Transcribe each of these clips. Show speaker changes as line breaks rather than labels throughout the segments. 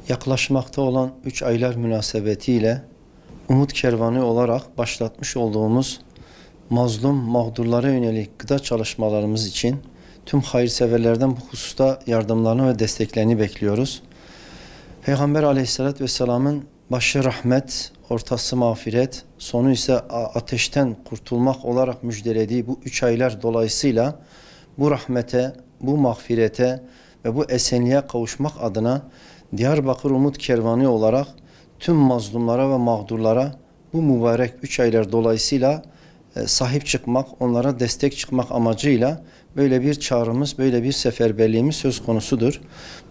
Yaklaşmakta olan 3 aylar münasebetiyle Umut Kervanı olarak başlatmış olduğumuz mazlum mağdurlara yönelik gıda çalışmalarımız için tüm hayırseverlerden bu hususta yardımlarını ve desteklerini bekliyoruz. Peygamber Aleyhisselatü Vesselam'ın başı rahmet, ortası mağfiret, sonu ise ateşten kurtulmak olarak müjdelediği bu 3 aylar dolayısıyla bu rahmete, bu mağfirete ve bu esenliğe kavuşmak adına Diyarbakır Umut Kervanı olarak tüm mazlumlara ve mağdurlara bu mübarek 3 aylar dolayısıyla sahip çıkmak, onlara destek çıkmak amacıyla böyle bir çağrımız, böyle bir seferberliğimiz söz konusudur.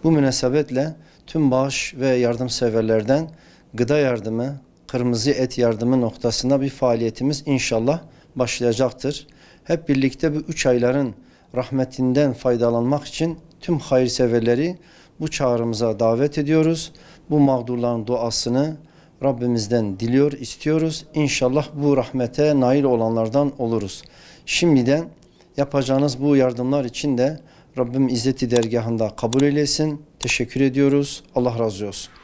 Bu münasebetle tüm bağış ve yardımseverlerden gıda yardımı, kırmızı et yardımı noktasında bir faaliyetimiz inşallah başlayacaktır. Hep birlikte bu 3 ayların rahmetinden faydalanmak için tüm hayırseverleri bu çağrımıza davet ediyoruz. Bu mağdurların duasını Rabbimizden diliyor, istiyoruz. İnşallah bu rahmete nail olanlardan oluruz. Şimdiden yapacağınız bu yardımlar için de Rabbim İzzeti dergahında kabul eylesin. Teşekkür ediyoruz. Allah razı olsun.